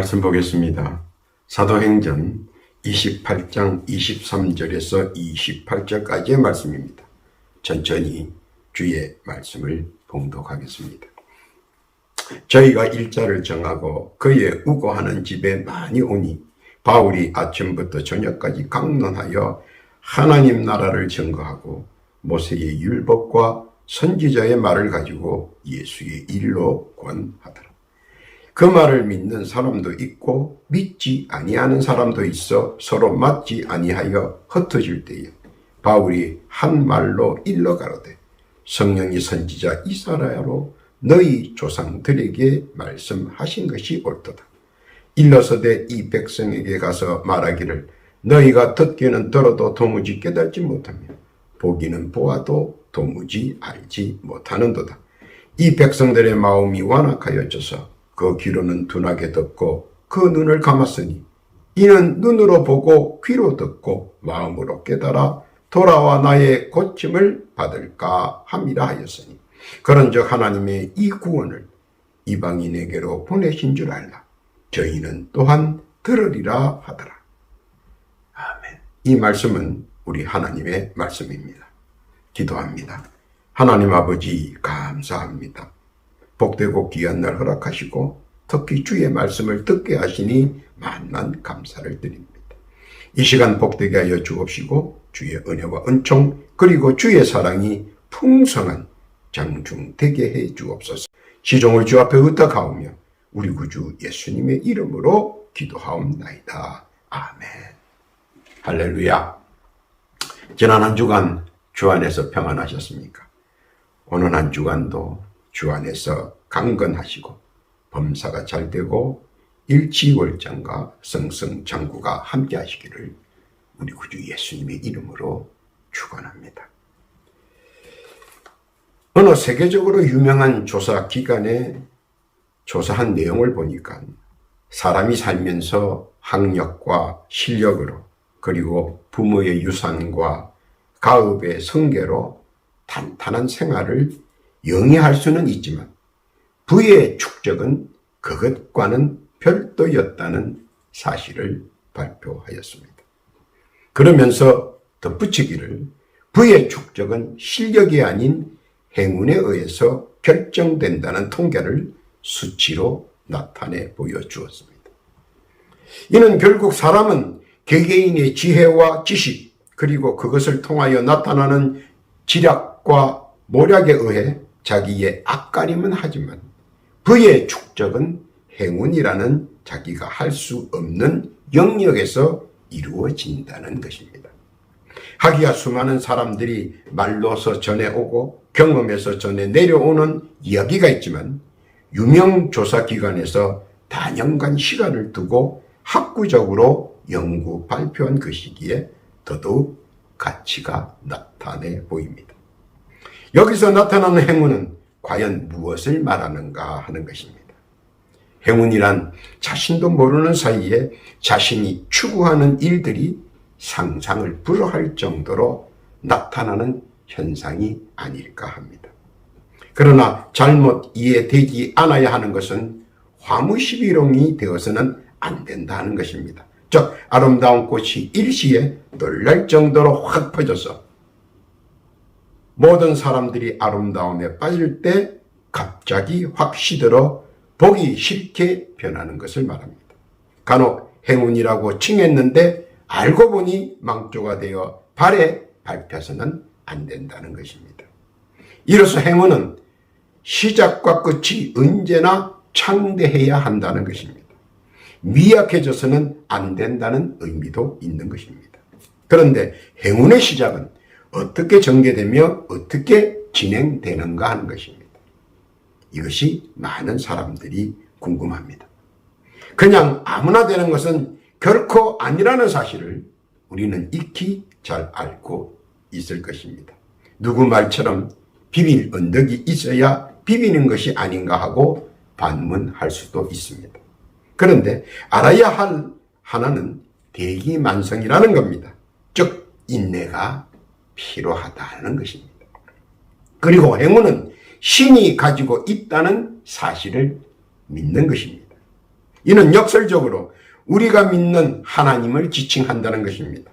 말씀 보겠습니다. 사도행전 28장 23절에서 28절까지의 말씀입니다. 천천히 주의 말씀을 봉독하겠습니다. 저희가 일자를 정하고 그의 우고하는 집에 많이 오니 바울이 아침부터 저녁까지 강론하여 하나님 나라를 증거하고 모세의 율법과 선지자의 말을 가지고 예수의 일로 권하더라. 그 말을 믿는 사람도 있고 믿지 아니하는 사람도 있어 서로 맞지 아니하여 흩어질 때에 바울이 한 말로 일러 가로되 성령이 선지자 이사야로 너희 조상들에게 말씀하신 것이 옳도다. 일러서되 이 백성에게 가서 말하기를 너희가 듣기는 들어도 도무지 깨닫지 못하며 보기는 보아도 도무지 알지 못하는도다. 이 백성들의 마음이 완악하여져서 그 귀로는 둔하게 듣고 그 눈을 감았으니 이는 눈으로 보고 귀로 듣고 마음으로 깨달아 돌아와 나의 고침을 받을까 함이라 하였으니 그런즉 하나님의 이 구원을 이방인에게로 보내신 줄 알라. 저희는 또한 들으리라 하더라. 아멘. 이 말씀은 우리 하나님의 말씀입니다. 기도합니다. 하나님 아버지 감사합니다. 복되고 귀한 날 허락하시고 특히 주의 말씀을 듣게 하시니 만만 감사를 드립니다. 이 시간 복되게 하여 주옵시고 주의 은혜와 은총 그리고 주의 사랑이 풍성한 장중되게 해 주옵소서. 시종을 주 앞에 의탁하오며 우리 구주 예수님의 이름으로 기도하옵나이다. 아멘. 할렐루야. 지난 한 주간 주 안에서 평안하셨습니까? 오늘 한 주간도 주 안에서 강건하시고 범사가 잘 되고 일치월장과 성성장구가 함께 하시기를 우리 구주 예수님의 이름으로 축원합니다. 어느 세계적으로 유명한 조사 기관에 조사한 내용을 보니까 사람이 살면서 학력과 실력으로 그리고 부모의 유산과 가업의 성계로 탄탄한 생활을 영위할 수는 있지만 부의 축적은 그것과는 별도였다는 사실을 발표하였습니다. 그러면서 덧붙이기를 부의 축적은 실력이 아닌 행운에 의해서 결정된다는 통계를 수치로 나타내 보여주었습니다. 이는 결국 사람은 개개인의 지혜와 지식 그리고 그것을 통하여 나타나는 지략과 모략에 의해 자기의 앞가림은 하지만 부의 축적은 행운이라는 자기가 할 수 없는 영역에서 이루어진다는 것입니다. 하기야 수많은 사람들이 말로서 전해오고 경험에서 전해 내려오는 이야기가 있지만 유명 조사기관에서 단연간 시간을 두고 학구적으로 연구 발표한 것이기에 더더욱 가치가 나타내 보입니다. 여기서 나타나는 행운은 과연 무엇을 말하는가 하는 것입니다. 행운이란 자신도 모르는 사이에 자신이 추구하는 일들이 상상을 불허할 정도로 나타나는 현상이 아닐까 합니다. 그러나 잘못 이해되지 않아야 하는 것은 화무시비롱이 되어서는 안 된다는 것입니다. 즉 아름다운 꽃이 일시에 놀랄 정도로 확 퍼져서 모든 사람들이 아름다움에 빠질 때 갑자기 확 시들어 보기 싫게 변하는 것을 말합니다. 간혹 행운이라고 칭했는데 알고 보니 망조가 되어 발에 밟혀서는 안 된다는 것입니다. 이로써 행운은 시작과 끝이 언제나 창대해야 한다는 것입니다. 미약해져서는 안 된다는 의미도 있는 것입니다. 그런데 행운의 시작은 어떻게 전개되며 어떻게 진행되는가 하는 것입니다. 이것이 많은 사람들이 궁금합니다. 그냥 아무나 되는 것은 결코 아니라는 사실을 우리는 익히 잘 알고 있을 것입니다. 누구 말처럼 비빌 언덕이 있어야 비비는 것이 아닌가 하고 반문할 수도 있습니다. 그런데 알아야 할 하나는 대기만성이라는 겁니다. 즉 인내가 필요하다는 것입니다. 그리고 행운은 신이 가지고 있다는 사실을 믿는 것입니다. 이는 역설적으로 우리가 믿는 하나님을 지칭한다는 것입니다.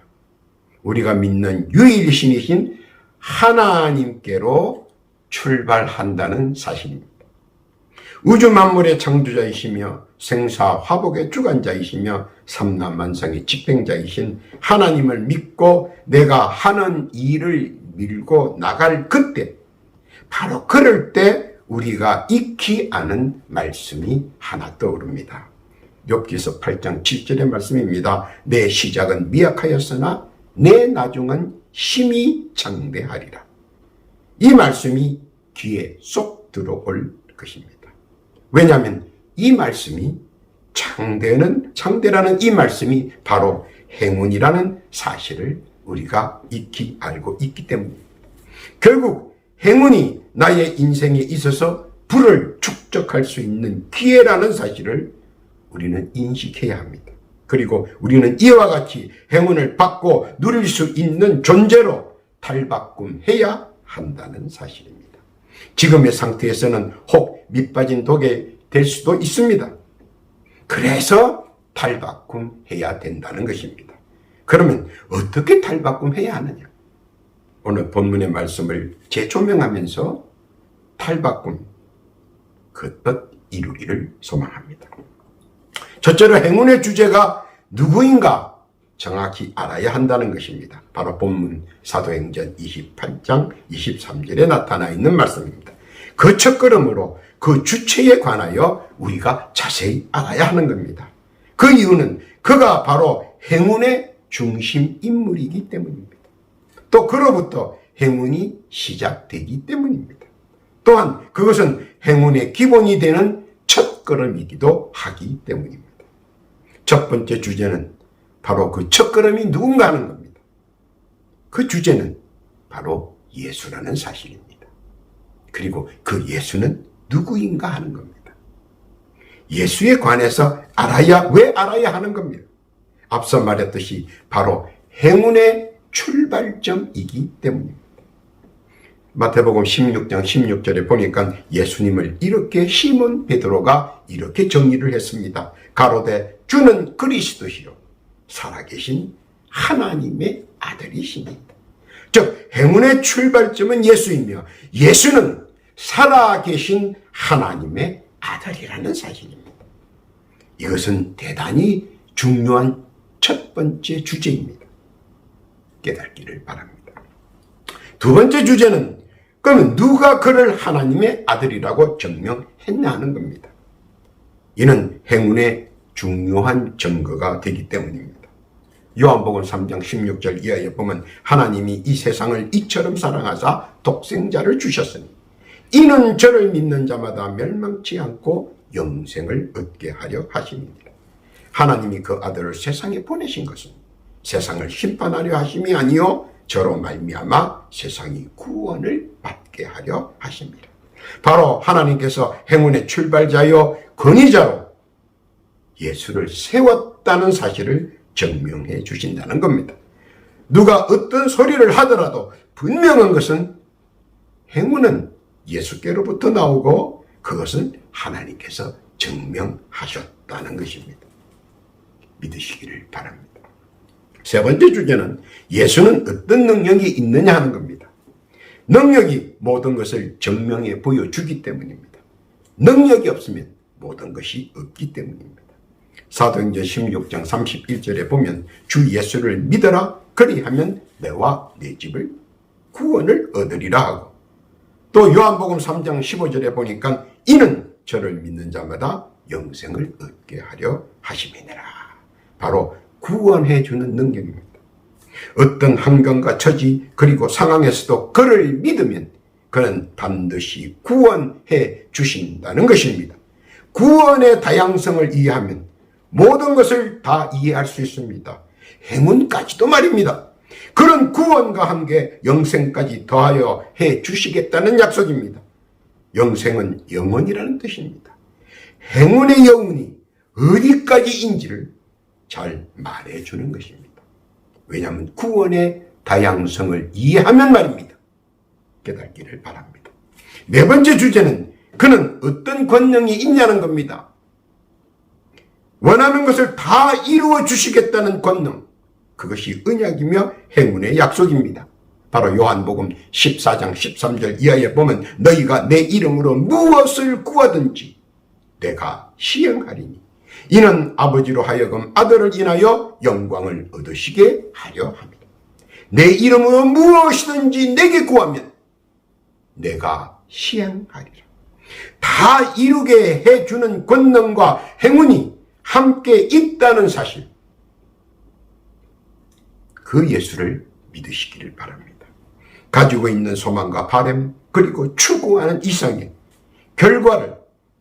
우리가 믿는 유일신이신 하나님께로 출발한다는 사실입니다. 우주 만물의 창조자이시며 생사 화복의 주관자이시며 삼라만상의 집행자이신 하나님을 믿고 내가 하는 일을 밀고 나갈 그때, 바로 그럴 때 우리가 익히 아는 말씀이 하나 떠오릅니다. 욥기서 8장 7절의 말씀입니다. 내 시작은 미약하였으나 내 나중은 심히 장대하리라. 이 말씀이 귀에 쏙 들어올 것입니다. 왜냐하면 이 말씀이 창대라는 이 말씀이 바로 행운이라는 사실을 우리가 익히 알고 있기 때문입니다. 결국 행운이 나의 인생에 있어서 부를 축적할 수 있는 기회라는 사실을 우리는 인식해야 합니다. 그리고 우리는 이와 같이 행운을 받고 누릴 수 있는 존재로 탈바꿈해야 한다는 사실입니다. 지금의 상태에서는 혹 밑빠진 독에 될 수도 있습니다. 그래서 탈바꿈해야 된다는 것입니다. 그러면 어떻게 탈바꿈해야 하느냐? 오늘 본문의 말씀을 재조명하면서 탈바꿈 그 뜻 이루기를 소망합니다. 첫째로 행운의 주제가 누구인가 정확히 알아야 한다는 것입니다. 바로 본문 사도행전 28장 23절에 나타나 있는 말씀입니다. 그 첫걸음으로 그 주체에 관하여 우리가 자세히 알아야 하는 겁니다. 그 이유는 그가 바로 행운의 중심 인물이기 때문입니다. 또 그로부터 행운이 시작되기 때문입니다. 또한 그것은 행운의 기본이 되는 첫걸음이기도 하기 때문입니다. 첫 번째 주제는 바로 그 첫걸음이 누군가 하는 겁니다. 그 주제는 바로 예수라는 사실입니다. 그리고 그 예수는 누구인가 하는 겁니다. 예수에 관해서 왜 알아야 하는 겁니다. 앞서 말했듯이 바로 행운의 출발점이기 때문입니다. 마태복음 16장 16절에 보니까 예수님을 이렇게 시몬 베드로가 이렇게 정의를 했습니다. 가로되 주는 그리스도시요 살아계신 하나님의 아들이십니다. 즉 행운의 출발점은 예수이며 예수는 살아계신 하나님의 아들이라는 사실입니다. 이것은 대단히 중요한 첫 번째 주제입니다. 깨닫기를 바랍니다. 두 번째 주제는 그러면 누가 그를 하나님의 아들이라고 증명했냐 하는 겁니다. 이는 행운의 중요한 증거가 되기 때문입니다. 요한복음 3장 16절 이하에 보면 하나님이 이 세상을 이처럼 사랑하사 독생자를 주셨으니 이는 저를 믿는 자마다 멸망치 않고 영생을 얻게 하려 하심이니라. 하나님이 그 아들을 세상에 보내신 것은 세상을 심판하려 하심이 아니요 저로 말미암아 세상이 구원을 받게 하려 하십니다. 바로 하나님께서 행운의 출발자요 권위자로 예수를 세웠다는 사실을 증명해 주신다는 겁니다. 누가 어떤 소리를 하더라도 분명한 것은 행운은 예수께로부터 나오고 그것은 하나님께서 증명하셨다는 것입니다. 믿으시기를 바랍니다. 세 번째 주제는 예수는 어떤 능력이 있느냐 하는 겁니다. 능력이 모든 것을 증명해 보여주기 때문입니다. 능력이 없으면 모든 것이 없기 때문입니다. 사도행전 16장 31절에 보면 주 예수를 믿어라 그리하면 너와 네 집을 구원을 얻으리라 하고 또 요한복음 3장 15절에 보니까 이는 저를 믿는 자마다 영생을 얻게 하려 하심이니라. 바로 구원해 주는 능력입니다. 어떤 환경과 처지 그리고 상황에서도 그를 믿으면 그는 반드시 구원해 주신다는 것입니다. 구원의 다양성을 이해하면 모든 것을 다 이해할 수 있습니다. 행운까지도 말입니다. 그런 구원과 함께 영생까지 더하여 해 주시겠다는 약속입니다. 영생은 영원이라는 뜻입니다. 행운의 영혼이 어디까지인지를 잘 말해주는 것입니다. 왜냐하면 구원의 다양성을 이해하면 말입니다. 깨닫기를 바랍니다. 네 번째 주제는 그는 어떤 권능이 있냐는 겁니다. 원하는 것을 다 이루어 주시겠다는 권능, 그것이 언약이며 행운의 약속입니다. 바로 요한복음 14장 13절 이하에 보면 너희가 내 이름으로 무엇을 구하든지 내가 시행하리니 이는 아버지로 하여금 아들을 인하여 영광을 얻으시게 하려 합니다. 내 이름으로 무엇이든지 내게 구하면 내가 시행하리라. 다 이루게 해주는 권능과 행운이 함께 있다는 사실, 그 예수를 믿으시기를 바랍니다. 가지고 있는 소망과 바람 그리고 추구하는 이상의 결과를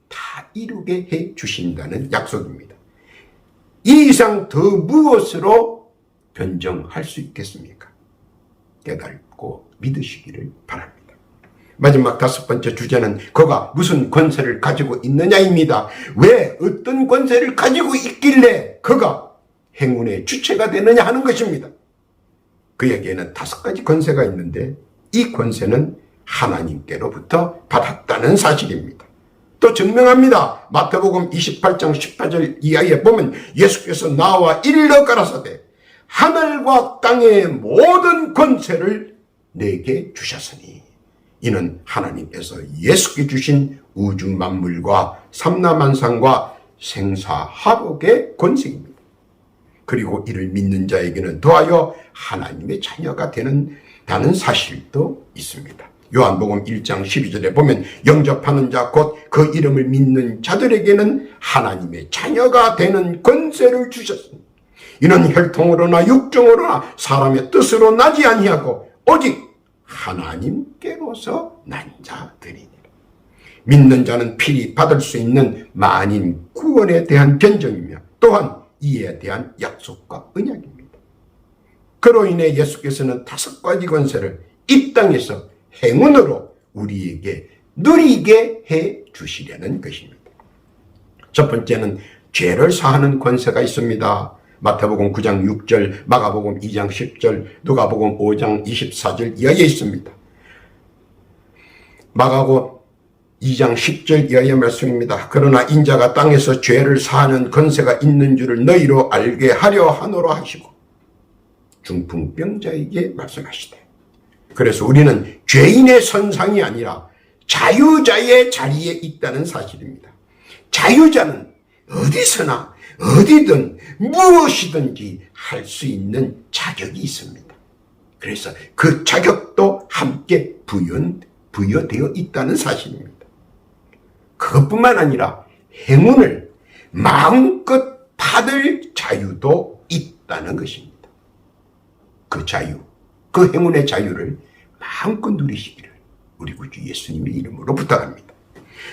다 이루게 해 주신다는 약속입니다. 이 이상 더 무엇으로 변정할 수 있겠습니까? 깨닫고 믿으시기를 바랍니다. 마지막 5번째 주제는 그가 무슨 권세를 가지고 있느냐입니다. 왜 어떤 권세를 가지고 있길래 그가 행운의 주체가 되느냐 하는 것입니다. 그에게는 5가지 권세가 있는데 이 권세는 하나님께로부터 받았다는 사실입니다. 또 증명합니다. 마태복음 28장 18절 이하에 보면 예수께서 나와 일러 가라사대 하늘과 땅의 모든 권세를 내게 주셨으니 이는 하나님께서 예수께 주신 우주 만물과 삼라만상과 생사화복의 권세입니다. 그리고 이를 믿는 자에게는 더하여 하나님의 자녀가 되는다는 사실도 있습니다. 요한복음 1장 12절에 보면 영접하는 자 곧 그 이름을 믿는 자들에게는 하나님의 자녀가 되는 권세를 주셨습니다. 이는 혈통으로나 육정으로나 사람의 뜻으로 나지 아니하고 오직 하나님께로서 난 자들이니라. 믿는 자는 필히 받을 수 있는 만인 구원에 대한 견정이며 또한 이에 대한 약속과 언약입니다. 그로 인해 예수께서는 5가지 권세를 이 땅에서 행운으로 우리에게 누리게 해 주시려는 것입니다. 첫 번째는 죄를 사하는 권세가 있습니다. 마태복음 9장 6절, 마가복음 2장 10절, 누가복음 5장 24절 이하에 있습니다. 마가복음 2장 10절 이하의 말씀입니다. 그러나 인자가 땅에서 죄를 사하는 권세가 있는 줄을 너희로 알게 하려 하노라 하시고 중풍병자에게 말씀하시되, 그래서 우리는 죄인의 선상이 아니라 자유자의 자리에 있다는 사실입니다. 자유자는 어디서나 어디든 무엇이든지 할 수 있는 자격이 있습니다. 그래서 그 자격도 함께 부여되어 있다는 사실입니다. 그것뿐만 아니라 행운을 마음껏 받을 자유도 있다는 것입니다. 그 자유, 그 행운의 자유를 마음껏 누리시기를 우리 구주 예수님의 이름으로 부탁합니다.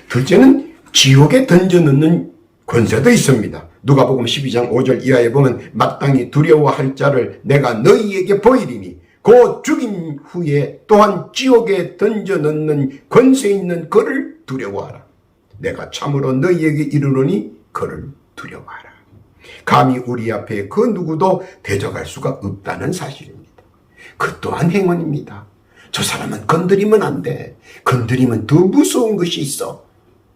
둘째는 지옥에 던져넣는 권세도 있습니다. 누가복음 12장 5절 이하에 보면 마땅히 두려워할 자를 내가 너희에게 보이리니 곧 죽임 후에 또한 지옥에 던져넣는 권세 있는 그를 두려워하라. 내가 참으로 너희에게 이르노니 그를 두려워하라. 감히 우리 앞에 그 누구도 대적할 수가 없다는 사실입니다. 그 또한 행운입니다. 저 사람은 건드리면 안 돼. 건드리면 더 무서운 것이 있어.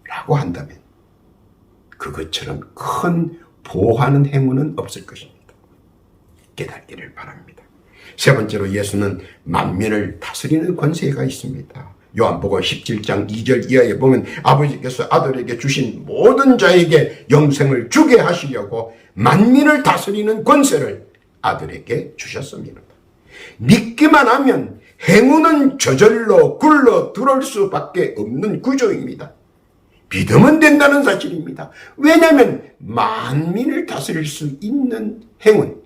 라고 한다면 그것처럼 큰 보호하는 행운은 없을 것입니다. 깨닫기를 바랍니다. 세 번째로 예수는 만민을 다스리는 권세가 있습니다. 요한복음 17장 2절 이하에 보면 아버지께서 아들에게 주신 모든 자에게 영생을 주게 하시려고 만민을 다스리는 권세를 아들에게 주셨습니다. 믿기만 하면 행운은 저절로 굴러 들어올 수밖에 없는 구조입니다. 믿으면 된다는 사실입니다. 왜냐하면 만민을 다스릴 수 있는 행운,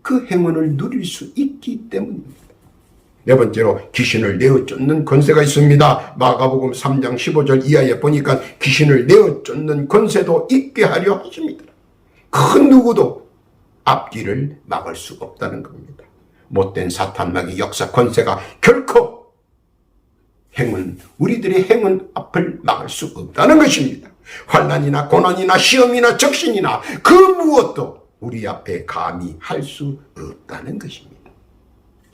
그 행운을 누릴 수 있기 때문입니다. 네 번째로 귀신을 내어 쫓는 권세가 있습니다. 마가복음 3장 15절 이하에 보니까 귀신을 내어 쫓는 권세도 있게 하려 하십니다. 그 누구도 앞길을 막을 수 없다는 겁니다. 못된 사탄마귀 역사 권세가 결코 우리들의 행운 앞을 막을 수 없다는 것입니다. 환난이나 고난이나 시험이나 적신이나 그 무엇도 우리 앞에 감히 할 수 없다는 것입니다.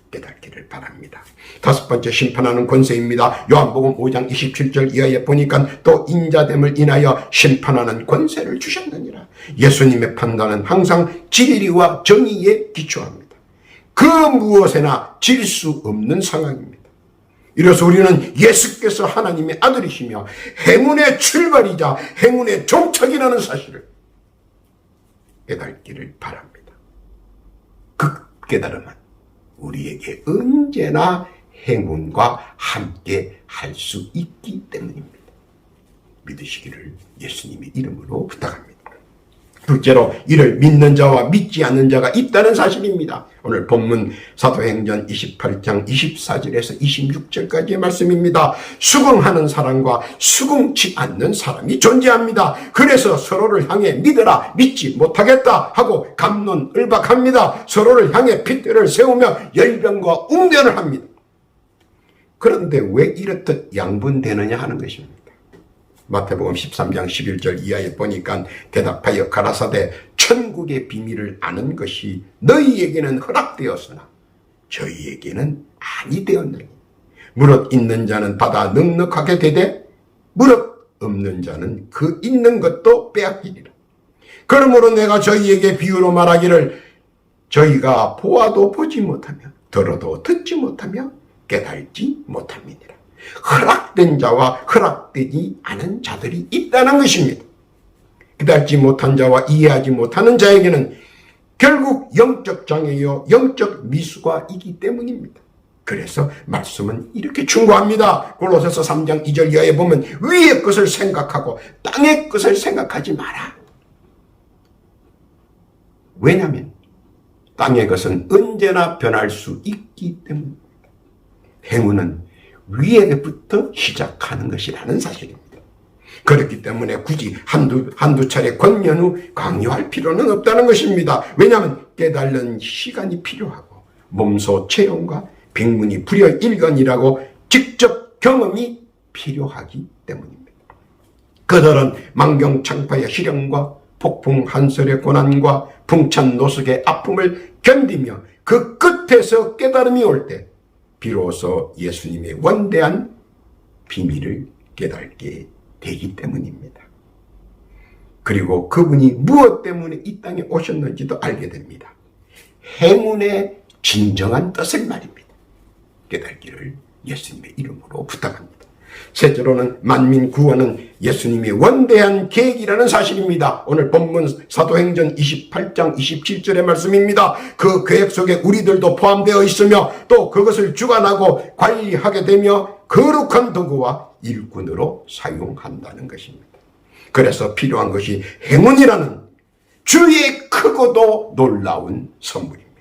깨닫기를 바랍니다. 다섯 번째 심판하는 권세입니다. 요한복음 5장 27절 이하에 보니까 또 인자됨을 인하여 심판하는 권세를 주셨느니라. 예수님의 판단은 항상 진리와 정의에 기초합니다. 그 무엇에나 질 수 없는 상황입니다. 이래서 우리는 예수께서 하나님의 아들이시며 행운의 출발이자 행운의 종착이라는 사실을 깨닫기를 바랍니다. 그 깨달음은 우리에게 언제나 행운과 함께 할 수 있기 때문입니다. 믿으시기를 예수님의 이름으로 부탁합니다. 둘째로 이를 믿는 자와 믿지 않는 자가 있다는 사실입니다. 오늘 본문 사도행전 28장 24절에서 26절까지의 말씀입니다. 수긍하는 사람과 수긍치 않는 사람이 존재합니다. 그래서 서로를 향해 믿으라, 믿지 못하겠다 하고 갑론을박합니다. 서로를 향해 핏대를 세우며 열변과 웅변을 합니다. 그런데 왜 이렇듯 양분되느냐 하는 것입니다. 마태복음 13장 11절 이하에 보니까 대답하여 가라사대 천국의 비밀을 아는 것이 너희에게는 허락되었으나 저희에게는 아니 되었느니 무릇 있는 자는 받아 넉넉하게 되되 무릇 없는 자는 그 있는 것도 빼앗기리라. 그러므로 내가 저희에게 비유로 말하기를 저희가 보아도 보지 못하며 들어도 듣지 못하며 깨달지 못함이니라. 허락된 자와 허락되지 않은 자들이 있다는 것입니다. 깨닫지 못한 자와 이해하지 못하는 자에게는 결국 영적 장애요 영적 미수가 있기 때문입니다. 그래서 말씀은 이렇게 충고합니다. 골로새서 3장 2절 이하에 보면 위의 것을 생각하고 땅의 것을 생각하지 마라. 왜냐하면 땅의 것은 언제나 변할 수 있기 때문입니다. 행운은 위에부터 시작하는 것이라는 사실입니다. 그렇기 때문에 굳이 한두 차례 권면 후 강요할 필요는 없다는 것입니다. 왜냐하면 깨달는 시간이 필요하고 몸소 체험과 백문이 불여일견이라고 직접 경험이 필요하기 때문입니다. 그들은 만경창파의 시련과 폭풍 한설의 고난과 풍찬 노숙의 아픔을 견디며 그 끝에서 깨달음이 올 때 비로소 예수님의 원대한 비밀을 깨닫게 되기 때문입니다. 그리고 그분이 무엇 때문에 이 땅에 오셨는지도 알게 됩니다. 행운의 진정한 뜻을 말입니다. 깨닫기를 예수님의 이름으로 부탁합니다. 셋째로는 만민 구원은 예수님의 원대한 계획이라는 사실입니다. 오늘 본문 사도행전 28장 27절의 말씀입니다. 그 계획 속에 우리들도 포함되어 있으며 또 그것을 주관하고 관리하게 되며 거룩한 도구와 일꾼으로 사용한다는 것입니다. 그래서 필요한 것이 행운이라는 주의 크고도 놀라운 선물입니다.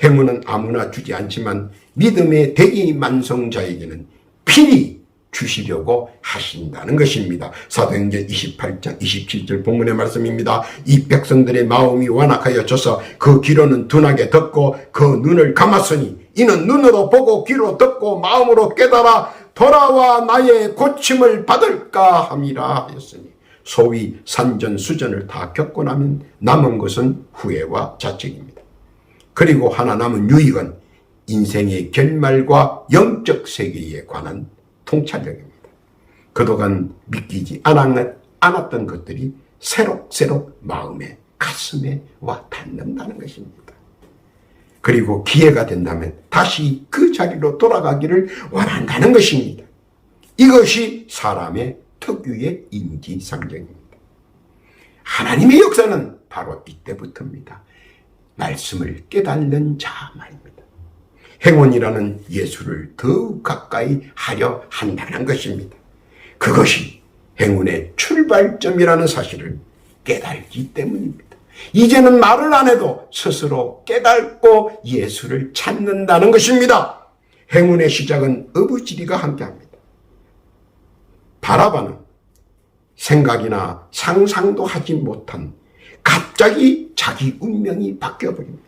행운은 아무나 주지 않지만 믿음의 대기만성자에게는 필히 주시려고 하신다는 것입니다. 사도행전 28장 27절 본문의 말씀입니다. 이 백성들의 마음이 완악하여져서 그 귀로는 둔하게 듣고 그 눈을 감았으니 이는 눈으로 보고 귀로 듣고 마음으로 깨달아 돌아와 나의 고침을 받을까 함이라 하였으니 소위 산전수전을 다 겪고 나면 남은 것은 후회와 자책입니다. 그리고 하나 남은 유익은 인생의 결말과 영적 세계에 관한 통찰력입니다. 그동안 믿기지 않았던 것들이 새록새록 마음에 가슴에 와 닿는다는 것입니다. 그리고 기회가 된다면 다시 그 자리로 돌아가기를 원한다는 것입니다. 이것이 사람의 특유의 인지상정입니다. 하나님의 역사는 바로 이때부터입니다. 말씀을 깨닫는 자 말입니다. 행운이라는 예수를 더욱 가까이 하려 한다는 것입니다. 그것이 행운의 출발점이라는 사실을 깨달기 때문입니다. 이제는 말을 안 해도 스스로 깨닫고 예수를 찾는다는 것입니다. 행운의 시작은 어부지리가 함께합니다. 바라바는 생각이나 상상도 하지 못한 갑자기 자기 운명이 바뀌어버립니다.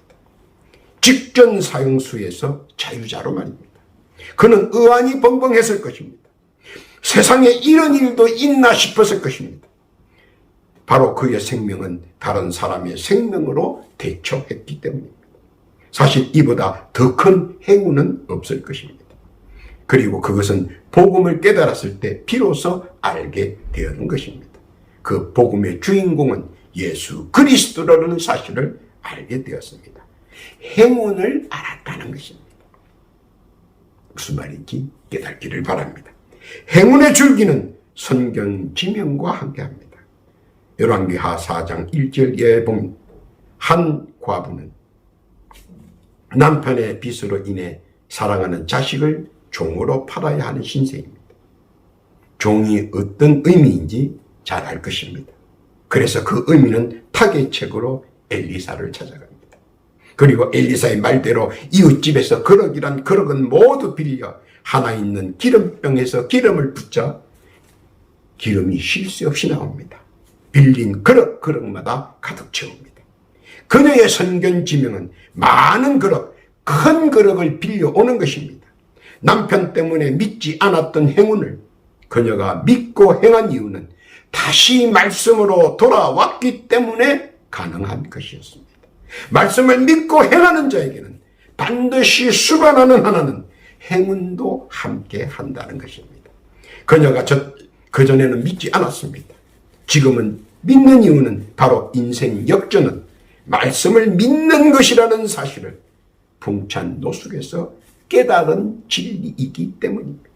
직전 사형수에서 자유자로 말입니다. 그는 의안이 벙벙했을 것입니다. 세상에 이런 일도 있나 싶었을 것입니다. 바로 그의 생명은 다른 사람의 생명으로 대처했기 때문입니다. 사실 이보다 더 큰 행운은 없을 것입니다. 그리고 그것은 복음을 깨달았을 때 비로소 알게 되었는 것입니다. 그 복음의 주인공은 예수 그리스도라는 사실을 알게 되었습니다. 행운을 알았다는 것입니다. 무슨 말인지 깨닫기를 바랍니다. 행운의 줄기는 성경 지명과 함께합니다. 열왕기하 4장 1절에 보면 한 과부는 남편의 빚으로 인해 사랑하는 자식을 종으로 팔아야 하는 신세입니다. 종이 어떤 의미인지 잘 알 것입니다. 그래서 그 의미는 타개책으로 엘리사를 찾아갑니다. 그리고 엘리사의 말대로 이웃집에서 그릇이란 그릇은 모두 빌려 하나 있는 기름병에서 기름을 붓자 기름이 쉴 새 없이 나옵니다. 빌린 그릇마다 가득 채웁니다. 그녀의 선견 지명은 많은 그릇, 큰 그릇을 빌려오는 것입니다. 남편 때문에 믿지 않았던 행운을 그녀가 믿고 행한 이유는 다시 말씀으로 돌아왔기 때문에 가능한 것이었습니다. 말씀을 믿고 행하는 자에게는 반드시 수반하는 하나는 행운도 함께 한다는 것입니다. 그녀가 그전에는 믿지 않았습니다. 지금은 믿는 이유는 바로 인생 역전은 말씀을 믿는 것이라는 사실을 풍찬 노숙에서 깨달은 진리이기 때문입니다.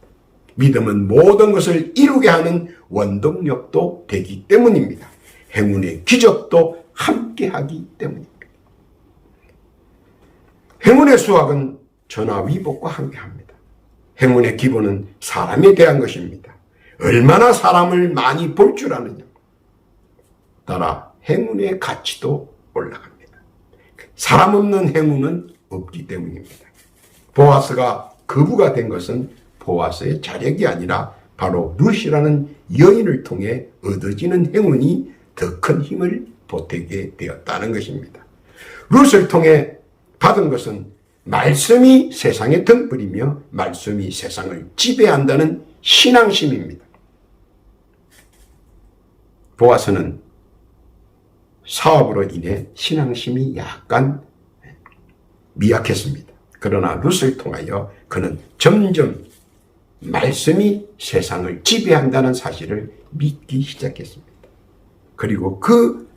믿음은 모든 것을 이루게 하는 원동력도 되기 때문입니다. 행운의 기적도 함께하기 때문입니다. 행운의 수확은 전화위복과 함께합니다. 행운의 기본은 사람에 대한 것입니다. 얼마나 사람을 많이 볼 줄 아느냐 따라 행운의 가치도 올라갑니다. 사람 없는 행운은 없기 때문입니다. 보아스가 거부가 된 것은 보아스의 자력이 아니라 바로 룻이라는 여인을 통해 얻어지는 행운이 더 큰 힘을 보태게 되었다는 것입니다. 룻을 통해 받은 것은 말씀이 세상의 등불이며 말씀이 세상을 지배한다는 신앙심입니다. 보아스는 사업으로 인해 신앙심이 약간 미약했습니다. 그러나 룻을 통하여 그는 점점 말씀이 세상을 지배한다는 사실을 믿기 시작했습니다. 그리고 그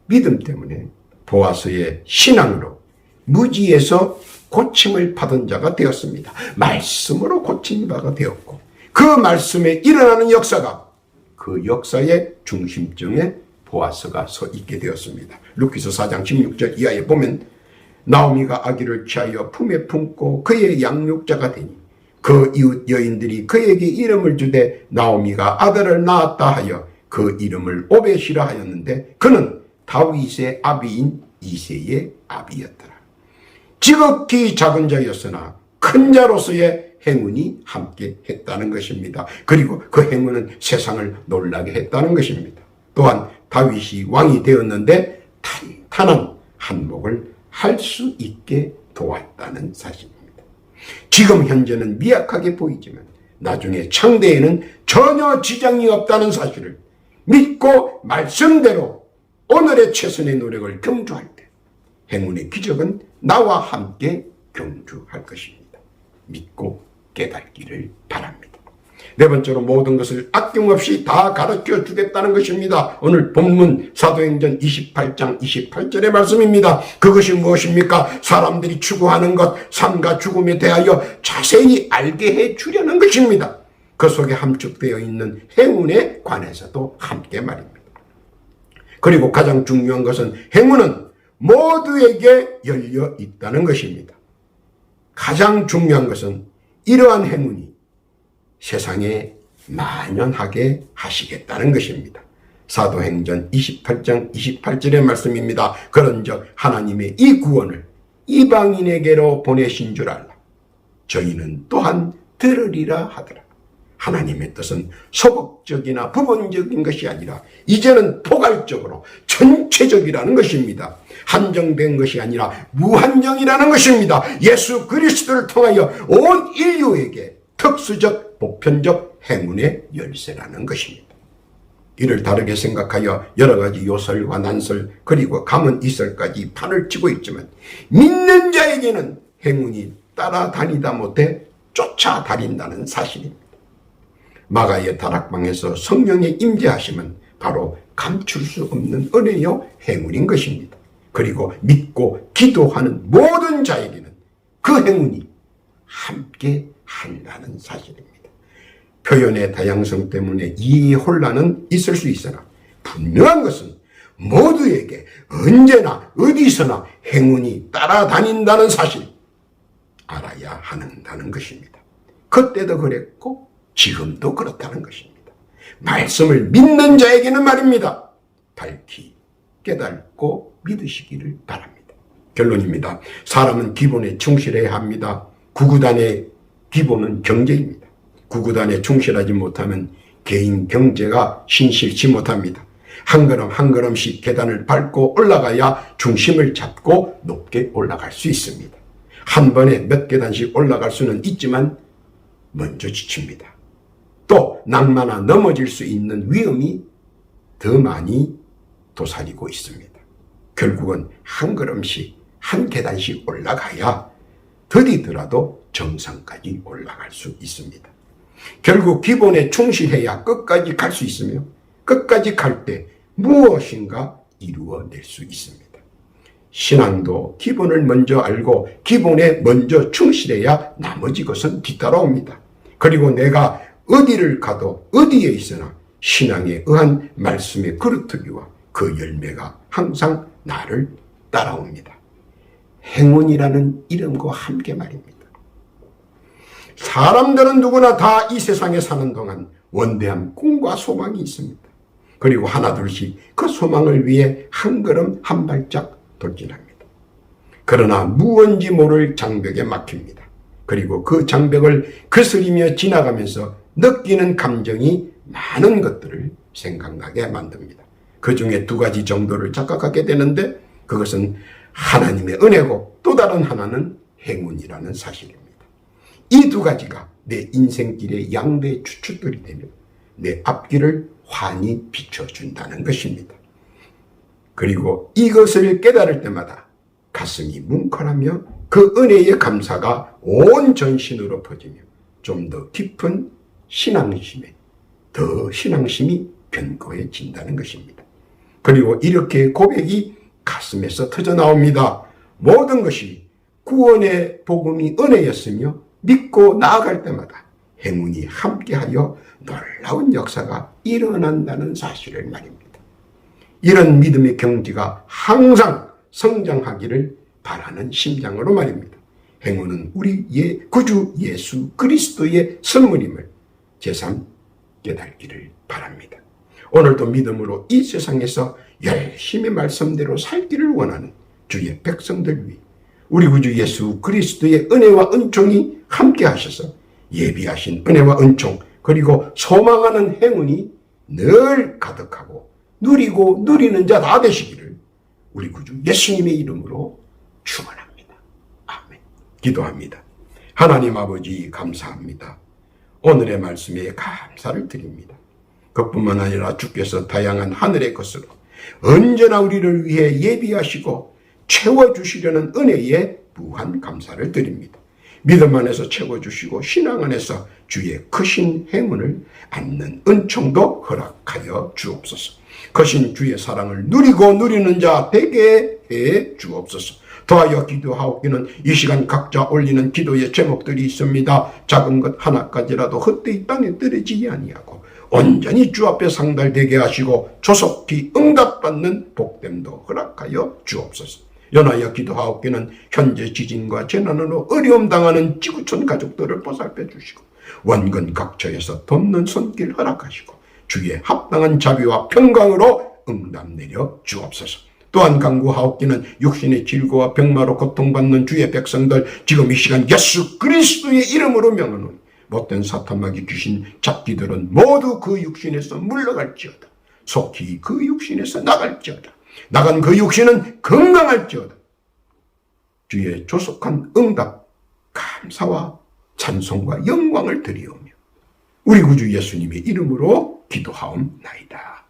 믿음 때문에 보아스의 신앙으로 무지에서 고침을 받은 자가 되었습니다. 말씀으로 고친 바가 되었고 그 말씀에 일어나는 역사가 그 역사의 중심점에 보아스가 서 있게 되었습니다. 루키서 4장 16절 이하에 보면 나오미가 아기를 취하여 품에 품고 그의 양육자가 되니 그 이웃 여인들이 그에게 이름을 주되 나오미가 아들을 낳았다 하여 그 이름을 오벳이라 하였는데 그는 다윗의 아비인 이새의 아비였더라. 지극히 작은 자였으나 큰 자로서의 행운이 함께 했다는 것입니다. 그리고 그 행운은 세상을 놀라게 했다는 것입니다. 또한 다윗이 왕이 되었는데 탄탄한 한몫을 할 수 있게 도왔다는 사실입니다. 지금 현재는 미약하게 보이지만 나중에 창대에는 전혀 지장이 없다는 사실을 믿고 말씀대로 오늘의 최선의 노력을 경주할 때 행운의 기적은 나와 함께 경주할 것입니다. 믿고 깨닫기를 바랍니다. 네 번째로 모든 것을 아낌없이 다 가르쳐 주겠다는 것입니다. 오늘 본문 사도행전 28장 28절의 말씀입니다. 그것이 무엇입니까? 사람들이 추구하는 것, 삶과 죽음에 대하여 자세히 알게 해 주려는 것입니다. 그 속에 함축되어 있는 행운에 관해서도 함께 말입니다. 그리고 가장 중요한 것은 행운은 모두에게 열려 있다는 것입니다. 가장 중요한 것은 이러한 행운이 세상에 만연하게 하시겠다는 것입니다. 사도행전 28장 28절의 말씀입니다. 그런즉 하나님의 이 구원을 이방인에게로 보내신 줄 알라. 저희는 또한 들으리라 하더라. 하나님의 뜻은 소극적이나 부분적인 것이 아니라 이제는 포괄적으로 전체적이라는 것입니다. 한정된 것이 아니라 무한정이라는 것입니다. 예수 그리스도를 통하여 온 인류에게 특수적 보편적 행운의 열쇠라는 것입니다. 이를 다르게 생각하여 여러 가지 요설과 난설 그리고 가문이설까지 판을 치고 있지만 믿는 자에게는 행운이 따라다니다 못해 쫓아다닌다는 사실입니다. 마가의 다락방에서 성령의 임재하심은 바로 감출 수 없는 은혜요 행운인 것입니다. 그리고 믿고 기도하는 모든 자에게는 그 행운이 함께 한다는 사실입니다. 표현의 다양성 때문에 이해의 혼란은 있을 수 있으나 분명한 것은 모두에게 언제나 어디서나 행운이 따라다닌다는 사실 알아야 한다는 것입니다. 그때도 그랬고 지금도 그렇다는 것입니다. 말씀을 믿는 자에게는 말입니다. 밝히 깨닫고 믿으시기를 바랍니다. 결론입니다. 사람은 기본에 충실해야 합니다. 구구단의 기본은 경제입니다. 구구단에 충실하지 못하면 개인 경제가 신실치 못합니다. 한 걸음 한 걸음씩 계단을 밟고 올라가야 중심을 잡고 높게 올라갈 수 있습니다. 한 번에 몇 계단씩 올라갈 수는 있지만 먼저 지칩니다. 또 낭만아 넘어질 수 있는 위험이 더 많이 도사리고 있습니다. 결국은 한 걸음씩 한 계단씩 올라가야 더디더라도 정상까지 올라갈 수 있습니다. 결국 기본에 충실해야 끝까지 갈 수 있으며 끝까지 갈 때 무엇인가 이루어낼 수 있습니다. 신앙도 기본을 먼저 알고 기본에 먼저 충실해야 나머지 것은 뒤따라옵니다. 그리고 내가 어디를 가도 어디에 있으나 신앙에 의한 말씀의 그루터기와 그 열매가 항상 나를 따라옵니다. 행운이라는 이름과 함께 말입니다. 사람들은 누구나 다 이 세상에 사는 동안 원대한 꿈과 소망이 있습니다. 그리고 하나둘씩 그 소망을 위해 한 걸음 한 발짝 돌진합니다. 그러나 무언지 모를 장벽에 막힙니다. 그리고 그 장벽을 거스리며 지나가면서 느끼는 감정이 많은 것들을 생각나게 만듭니다. 그 중에 두 가지 정도를 착각하게 되는데 그것은 하나님의 은혜고 또 다른 하나는 행운이라는 사실입니다. 이 두 가지가 내 인생길의 양대 추축들이 되며 내 앞길을 환히 비춰준다는 것입니다. 그리고 이것을 깨달을 때마다 가슴이 뭉클하며 그 은혜의 감사가 온 전신으로 퍼지며 좀 더 깊은 신앙심이 견고해진다는 것입니다. 그리고 이렇게 고백이 가슴에서 터져 나옵니다. 모든 것이 구원의 복음이 은혜였으며 믿고 나아갈 때마다 행운이 함께하여 놀라운 역사가 일어난다는 사실을 말입니다. 이런 믿음의 경지가 항상 성장하기를 바라는 심장으로 말입니다. 행운은 우리의 구주 예수 그리스도의 선물임을 제3 깨닫기를 바랍니다. 오늘도 믿음으로 이 세상에서 열심히 말씀대로 살기를 원하는 주의 백성들 위해 우리 구주 예수 그리스도의 은혜와 은총이 함께 하셔서 예비하신 은혜와 은총 그리고 소망하는 행운이 늘 가득하고 누리고 누리는 자 다 되시기를 우리 구주 예수님의 이름으로 축원합니다. 아멘. 기도합니다. 하나님 아버지 감사합니다. 오늘의 말씀에 감사를 드립니다. 그뿐만 아니라 주께서 다양한 하늘의 것으로 언제나 우리를 위해 예비하시고 채워주시려는 은혜에 무한 감사를 드립니다. 믿음 안에서 채워주시고 신앙 안에서 주의 크신 행운을 얻는 은총도 허락하여 주옵소서. 크신 주의 사랑을 누리고 누리는 자 되게 해 주옵소서. 더하여 기도하옵기는 이 시간 각자 올리는 기도의 제목들이 있습니다. 작은 것 하나까지라도 헛되이 땅에 떨어지지 아니하고 온전히 주 앞에 상달되게 하시고 조속히 응답받는 복됨도 허락하여 주옵소서. 연하여 기도하옵기는 현재 지진과 재난으로 어려움 당하는 지구촌 가족들을 보살펴 주시고 원근 각처에서 돕는 손길 허락하시고 주의 합당한 자비와 평강으로 응답 내려 주옵소서. 또한 간구하옵기는 육신의 질고와 병마로 고통받는 주의 백성들 지금 이 시간 예수 그리스도의 이름으로 명하노니 못된 사탄마귀 귀신 잡기들은 모두 그 육신에서 물러갈지어다. 속히 그 육신에서 나갈지어다. 나간 그 육신은 건강할지어다. 주의 조속한 응답, 감사와 찬송과 영광을 드리오며 우리 구주 예수님의 이름으로 기도하옵나이다.